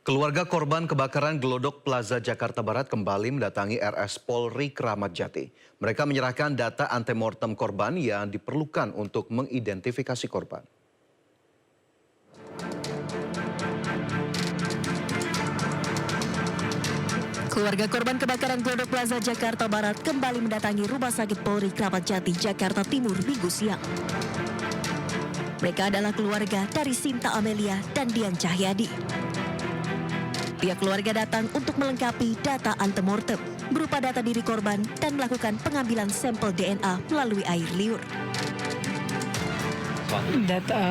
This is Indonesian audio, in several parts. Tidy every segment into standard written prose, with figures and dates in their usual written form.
Keluarga korban kebakaran Glodok Plaza Jakarta Barat kembali mendatangi RS Polri Kramat Jati. Mereka menyerahkan data antemortem korban yang diperlukan untuk mengidentifikasi korban. Keluarga korban kebakaran Glodok Plaza Jakarta Barat kembali mendatangi Rumah Sakit Polri Kramat Jati, Jakarta Timur Minggu siang. Mereka adalah keluarga dari Sinta Amelia dan Dian Cahyadi. Pihak keluarga datang untuk melengkapi data antemortem berupa data diri korban dan melakukan pengambilan sampel DNA melalui air liur. Data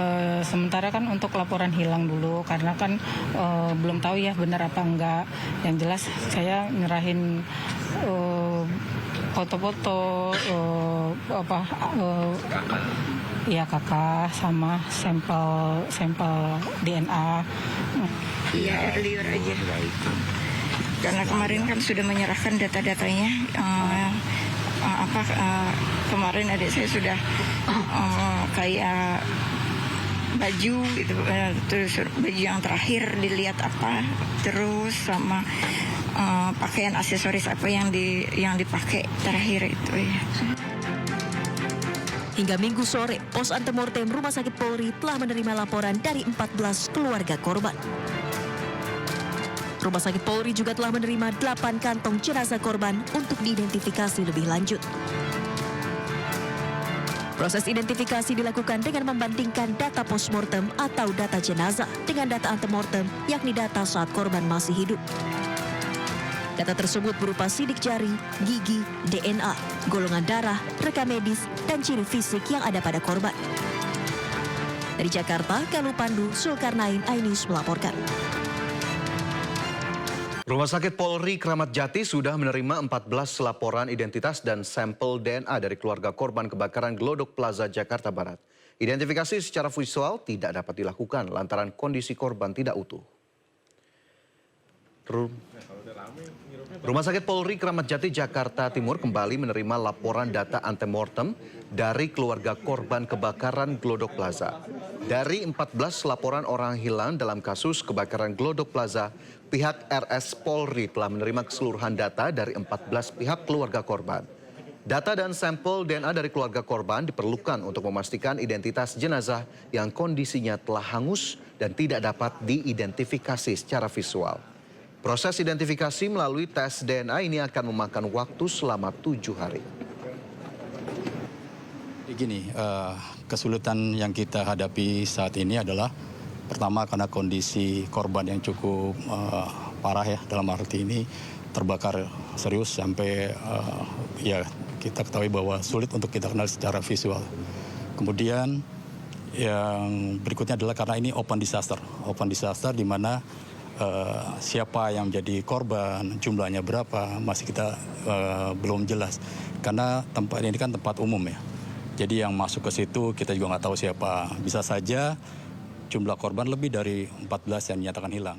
sementara kan untuk laporan hilang dulu karena kan belum tahu ya benar apa enggak. Yang jelas saya nyerahin foto-foto ya kakak sama sampel DNA. Iya, liur aja. Karena kemarin kan sudah menyerahkan data-datanya. Kemarin adik saya sudah kayak baju gitu, terus baju yang terakhir dilihat apa, terus sama pakaian aksesoris apa yang dipakai terakhir itu ya. Hingga Minggu sore, pos antemortem Rumah Sakit Polri telah menerima laporan dari 14 keluarga korban. Rumah Sakit Polri juga telah menerima 8 kantong jenazah korban untuk diidentifikasi lebih lanjut. Proses identifikasi dilakukan dengan membandingkan data postmortem atau data jenazah dengan data antemortem, yakni data saat korban masih hidup. Data tersebut berupa sidik jari, gigi, DNA, golongan darah, rekam medis, dan ciri fisik yang ada pada korban. Dari Jakarta, Kalu Pandu, Zulkarnain Ainis melaporkan. Rumah Sakit Polri Kramat Jati sudah menerima 14 laporan identitas dan sampel DNA dari keluarga korban kebakaran Glodok Plaza Jakarta Barat. Identifikasi secara visual tidak dapat dilakukan lantaran kondisi korban tidak utuh. Rumah Sakit Polri Kramat Jati Jakarta Timur kembali menerima laporan data antemortem dari keluarga korban kebakaran Glodok Plaza. Dari 14 laporan orang hilang dalam kasus kebakaran Glodok Plaza, pihak RS Polri telah menerima keseluruhan data dari 14 pihak keluarga korban. Data dan sampel DNA dari keluarga korban diperlukan untuk memastikan identitas jenazah yang kondisinya telah hangus dan tidak dapat diidentifikasi secara visual. Proses identifikasi melalui tes DNA ini akan memakan waktu selama 7 hari. Begini, kesulitan yang kita hadapi saat ini adalah pertama karena kondisi korban yang cukup parah ya, dalam arti ini terbakar serius sampai ya kita ketahui bahwa sulit untuk kita kenal secara visual. Kemudian yang berikutnya adalah karena ini open disaster di mana siapa yang menjadi korban, jumlahnya berapa, masih kita belum jelas. Karena tempat ini kan tempat umum ya. Jadi yang masuk ke situ kita juga nggak tahu siapa. Bisa saja jumlah korban lebih dari 14 yang dinyatakan hilang.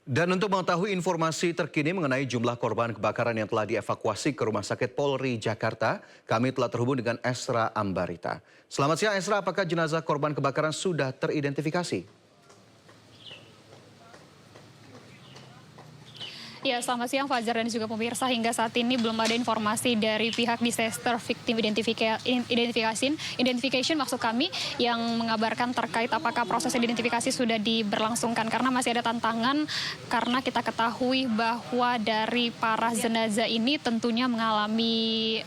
Dan untuk mengetahui informasi terkini mengenai jumlah korban kebakaran yang telah dievakuasi ke Rumah Sakit Polri Jakarta, kami telah terhubung dengan Esra Ambarita. Selamat siang Esra, apakah jenazah korban kebakaran sudah teridentifikasi? Ya, selamat siang Fajar dan juga pemirsa. Hingga saat ini belum ada informasi dari pihak Disaster Victim Identification maksud kami yang mengabarkan terkait apakah proses identifikasi sudah diberlangsungkan. Karena masih ada tantangan karena kita ketahui bahwa dari para jenazah ini tentunya mengalami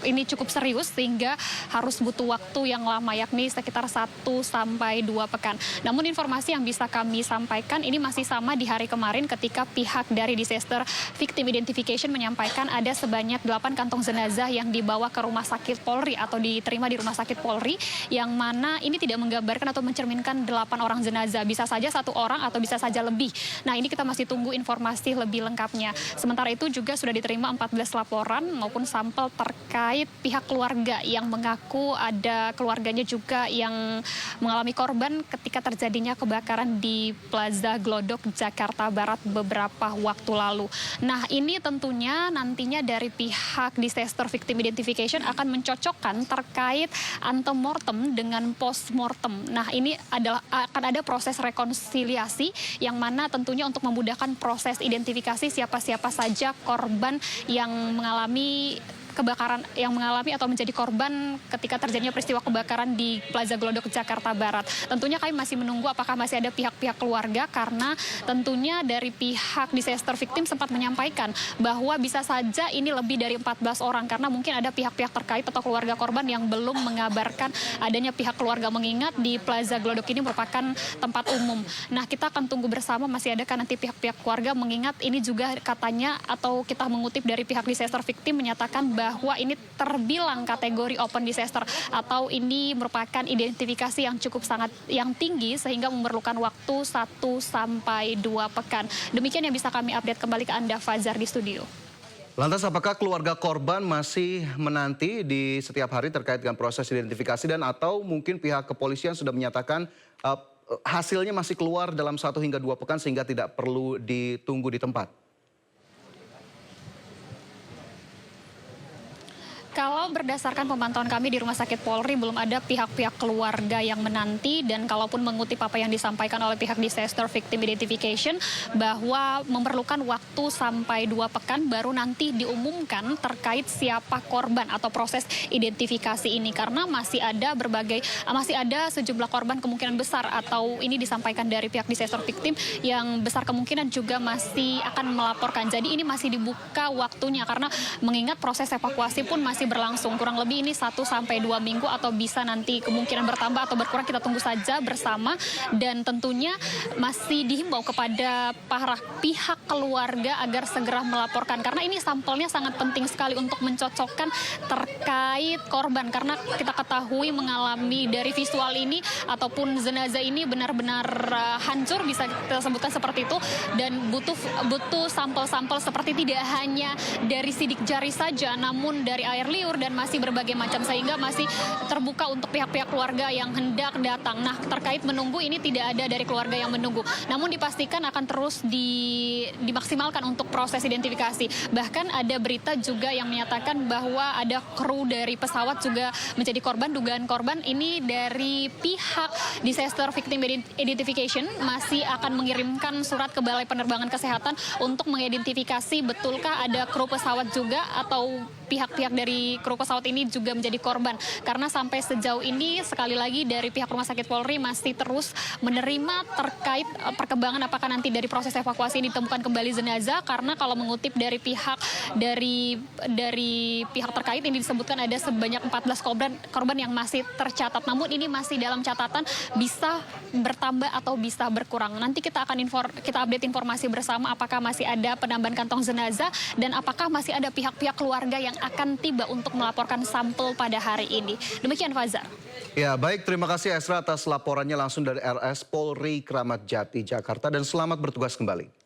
ini cukup serius sehingga harus butuh waktu yang lama yakni sekitar 1 sampai 2 pekan. Namun informasi yang bisa kami sampaikan ini masih sama di hari kemarin ketika pihak dari Disaster Victim Identification menyampaikan ada sebanyak 8 kantong jenazah yang dibawa ke Rumah Sakit Polri atau diterima di Rumah Sakit Polri, yang mana ini tidak menggambarkan atau mencerminkan 8 orang jenazah, bisa saja 1 orang atau bisa saja lebih. Nah, ini kita masih tunggu informasi lebih lengkapnya. Sementara itu juga sudah diterima 14 laporan maupun sampel terkait pihak keluarga yang mengaku ada keluarganya juga yang mengalami korban ketika terjadinya kebakaran di Plaza Glodok Jakarta Barat beberapa waktu lalu. Nah, ini tentunya nantinya dari pihak Disaster Victim Identification akan mencocokkan terkait antemortem dengan postmortem. Nah, ini akan ada proses rekonsiliasi yang mana tentunya untuk memudahkan proses identifikasi siapa-siapa saja korban yang mengalami kebakaran, yang mengalami atau menjadi korban ketika terjadinya peristiwa kebakaran di Plaza Glodok, Jakarta Barat. Tentunya kami masih menunggu apakah masih ada pihak-pihak keluarga, karena tentunya dari pihak disaster victim sempat menyampaikan bahwa bisa saja ini lebih dari 14 orang, karena mungkin ada pihak-pihak terkait atau keluarga korban yang belum mengabarkan adanya pihak keluarga, mengingat di Plaza Glodok ini merupakan tempat umum. Nah, kita akan tunggu bersama masih adakah nanti pihak-pihak keluarga, mengingat ini juga katanya atau kita mengutip dari pihak disaster victim menyatakan bahwa ini terbilang kategori open disaster atau ini merupakan identifikasi yang cukup sangat yang tinggi sehingga memerlukan waktu 1 sampai 2 pekan. Demikian yang bisa kami update kembali ke Anda, Fazar, di studio. Lantas apakah keluarga korban masih menanti di setiap hari terkait dengan proses identifikasi dan atau mungkin pihak kepolisian sudah menyatakan hasilnya masih keluar dalam 1 hingga 2 pekan sehingga tidak perlu ditunggu di tempat? Kalau berdasarkan pemantauan kami di Rumah Sakit Polri, belum ada pihak-pihak keluarga yang menanti, dan kalaupun mengutip apa yang disampaikan oleh pihak Disaster Victim Identification bahwa memerlukan waktu sampai 2 pekan baru nanti diumumkan terkait siapa korban atau proses identifikasi ini, karena masih ada sejumlah korban kemungkinan besar, atau ini disampaikan dari pihak Disaster Victim yang besar kemungkinan juga masih akan melaporkan. Jadi ini masih dibuka waktunya karena mengingat proses evakuasi pun masih berlangsung kurang lebih ini 1 sampai 2 minggu, atau bisa nanti kemungkinan bertambah atau berkurang, kita tunggu saja bersama. Dan tentunya masih dihimbau kepada para pihak keluarga agar segera melaporkan, karena ini sampelnya sangat penting sekali untuk mencocokkan terkait korban, karena kita ketahui mengalami dari visual ini ataupun jenazah ini benar-benar hancur, bisa kita sebutkan seperti itu, dan butuh sampel-sampel seperti tidak hanya dari sidik jari saja, namun dari air liur dan masih berbagai macam, sehingga masih terbuka untuk pihak-pihak keluarga yang hendak datang. Nah, terkait menunggu ini tidak ada dari keluarga yang menunggu, namun dipastikan akan terus dimaksimalkan untuk proses identifikasi. Bahkan ada berita juga yang menyatakan bahwa ada kru dari pesawat juga menjadi korban, dugaan korban. Ini dari pihak Disaster Victim Identification masih akan mengirimkan surat ke Balai Penerbangan Kesehatan untuk mengidentifikasi betulkah ada kru pesawat juga atau pihak-pihak dari kru pesawat ini juga menjadi korban. Karena sampai sejauh ini sekali lagi dari pihak Rumah Sakit Polri masih terus menerima terkait perkembangan apakah nanti dari proses evakuasi ini ditemukan kembali jenazah, karena kalau mengutip dari pihak terkait ini disebutkan ada sebanyak 14 korban yang masih tercatat. Namun ini masih dalam catatan, bisa bertambah atau bisa berkurang. Nanti kita akan kita update informasi bersama apakah masih ada penambahan kantong jenazah dan apakah masih ada pihak-pihak keluarga yang akan tiba untuk melaporkan sampel pada hari ini. Demikian, Fazar. Ya, baik, terima kasih Esra atas laporannya langsung dari RS Polri Kramat Jati, Jakarta, dan selamat bertugas kembali.